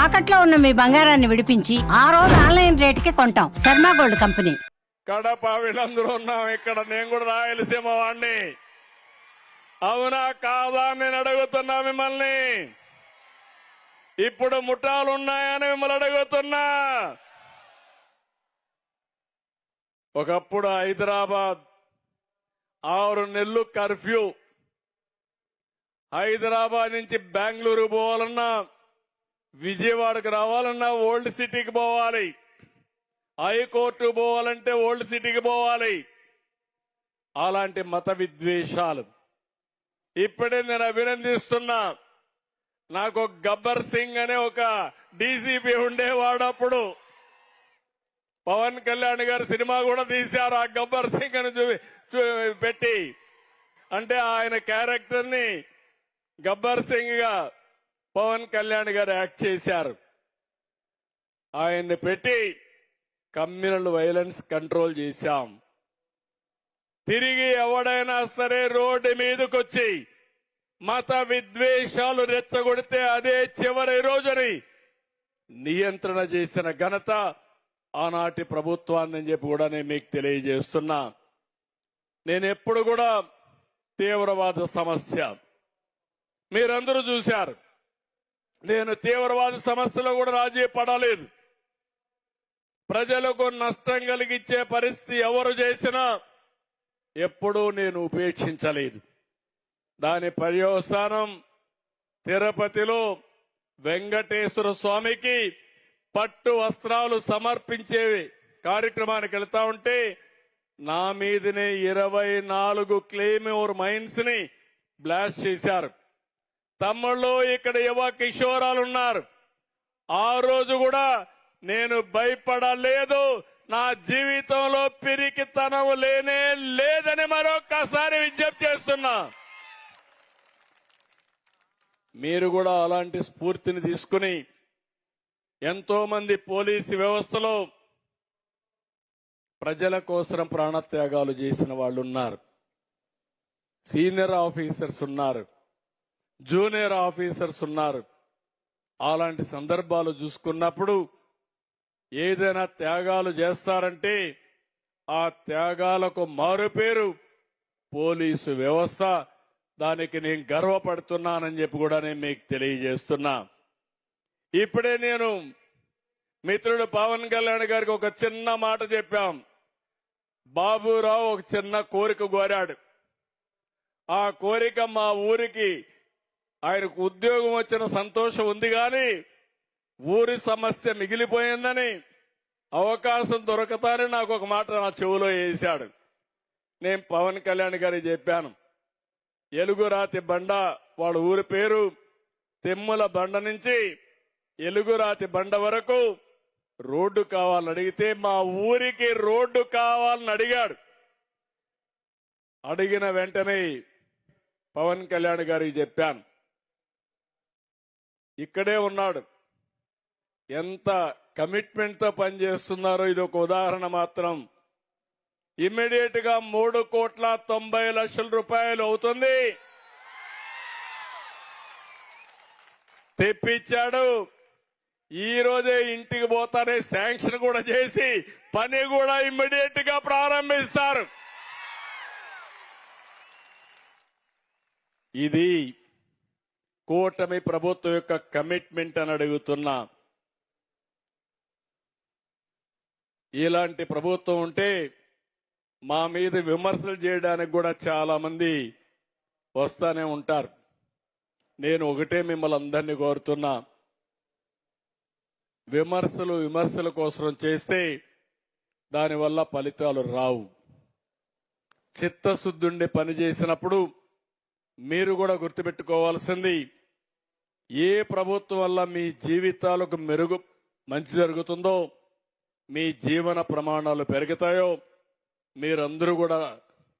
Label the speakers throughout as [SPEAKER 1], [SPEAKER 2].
[SPEAKER 1] తాకట్లో ఉన్న మీ బంగారాన్ని విడిపించి ఆ రోజు ఆన్లైన్ రేటుకి కొంటాం. Sharma gold company.
[SPEAKER 2] కడప వీళ్ళందరూ ఉన్నాం ఇక్కడ. నేను కూడా రాయలసీమ వాడిని. అవునా కాదా నేను అడుగుతున్నా మిమ్మల్ని. ఇప్పుడు ముఠాలు ఉన్నాయని మిమ్మల్ని అడుగుతున్నా. ఒకప్పుడు హైదరాబాద్ 6 నెలలు కర్ఫ్యూ. హైదరాబాద్ నుంచి బెంగళూరు పోవాలన్నా, విజయవాడకు రావాలన్నా ఓల్డ్ సిటీకి పోవాలి. హైకోర్టు పోవాలంటే ఓల్డ్ సిటీకి పోవాలి. అలాంటి మత విద్వేషాలు ఇప్పుడే నేను అభినందిస్తున్నా. నాకు గబ్బర్ సింగ్ అనే ఒక డీసీపీ ఉండేవాడు. అప్పుడు పవన్ కళ్యాణ్ గారు సినిమా కూడా తీశారు ఆ గబ్బర్ సింగ్ అని పెట్టి. అంటే ఆయన క్యారెక్టర్ ని గబ్బర్ సింగ్ గా పవన్ కళ్యాణ్ గారు యాక్ట్ చేశారు. ఆయన్ని పెట్టి కమ్యూనల్ వైలెన్స్ కంట్రోల్ చేశాం. తిరిగి ఎవడైనా సరే రోడ్డు మీదకొచ్చి మత విద్వేషాలు రెచ్చగొడితే అదే చివరి రోజుని నియంత్రణ చేసిన ఘనత ఆనాటి ప్రభుత్వాన్ని చెప్పి కూడా నేను మీకు తెలియజేస్తున్నా. నేను ఎప్పుడు కూడా తీవ్రవాద సమస్య మీరందరూ చూశారు. నేను తీవ్రవాద సమస్యలో కూడా రాజీ పడలేదు. ప్రజలకు నష్టం కలిగించే పరిస్థితి ఎవరు చేసినా ఎప్పుడూ నేను ఉపేక్షించలేదు. దాని పర్యవసానం తిరుపతిలో వెంకటేశ్వర స్వామికి పట్టు వస్త్రాలు సమర్పించే కార్యక్రమానికి వెళ్తా ఉంటే నా మీదనే 24 క్లెయిమోర్ మైన్స్ ని బ్లాస్ట్ చేశారు. తమ్ముళ్ళు ఇక్కడ యువ కిషోరాలున్నారు. ఆ రోజు కూడా నేను భయపడలేదు. నా జీవితంలో పిరికితనం లేనే లేదని మరొక్కసారి విజ్ఞప్తి చేస్తున్నా. మీరు కూడా అలాంటి స్ఫూర్తిని తీసుకుని ఎంతో మంది పోలీసు వ్యవస్థలో ప్రజల కోసం ప్రాణత్యాగాలు చేసిన వాళ్ళు ఉన్నారు. సీనియర్ ఆఫీసర్స్ ఉన్నారు, జూనియర్ ఆఫీసర్స్ ఉన్నారు. అలాంటి సందర్భాలు చూసుకున్నప్పుడు ఏదైనా త్యాగాలు చేస్తారంటే ఆ త్యాగాలకు మారుపేరు పోలీసు వ్యవస్థ. దానికి నేను గర్వపడుతున్నానని చెప్పి కూడా నేను మీకు తెలియజేస్తున్నా. ఇప్పుడే నేను మిత్రుడు పవన్ కళ్యాణ్ గారికి ఒక చిన్న మాట చెప్పాం. బాబురావు ఒక చిన్న కోరిక కోరాడు. ఆ కోరిక మా ఊరికి ఆయనకు ఉద్యోగం వచ్చిన సంతోషం ఉంది కానీ ఊరి సమస్య మిగిలిపోయిందని అవకాశం దొరకతానే నాకు ఒక మాట నా చెవులో వేశాడు. నేను పవన్ కళ్యాణ్ గారికి చెప్పాను, ఎలుగురాతి బండ వాళ్ళ ఊరి పేరు, తెమ్ముల బండ నుంచి ఎలుగురాతి బండ వరకు రోడ్డు కావాలని అడిగితే మా ఊరికి రోడ్డు కావాలని అడిగాడు. అడిగిన వెంటనే పవన్ కళ్యాణ్ గారికి చెప్పాను. ఇక్కడే ఉన్నాడు. ఎంత కమిట్మెంట్ తో పనిచేస్తున్నారో ఇది ఒక ఉదాహరణ మాత్రం. ఇమ్మీడియట్ గా 3,90,00,000 రూపాయలు అవుతుంది తెప్పించాడు. ఈ రోజే ఇంటికి పోతానే శాంక్షన్ కూడా చేసి పని కూడా ఇమ్మీడియట్ గా ప్రారంభిస్తారు. ఇది కూటమి ప్రభుత్వం యొక్క కమిట్మెంట్ అని అడుగుతున్నా. ఇలాంటి ప్రభుత్వం ఉంటే మా మీద విమర్శలు చేయడానికి కూడా చాలా మంది వస్తానే ఉంటారు. నేను ఒకటే మిమ్మల్ని అందరినీ కోరుతున్నా, విమర్శల కోసం చేస్తే దానివల్ల ఫలితాలు రావు. చిత్తశుద్ధుండి పనిచేసినప్పుడు మీరు కూడా గుర్తుపెట్టుకోవాల్సింది, ఏ ప్రభుత్వం వల్ల మీ జీవితాలకు మంచి జరుగుతుందో, మీ జీవన ప్రమాణాలు పెరుగుతాయో మీరందరూ కూడా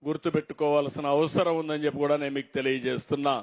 [SPEAKER 2] గుర్తుపెట్టుకోవాల్సిన అవసరం ఉందని చెప్పి కూడా నేను మీకు తెలియజేస్తున్నా.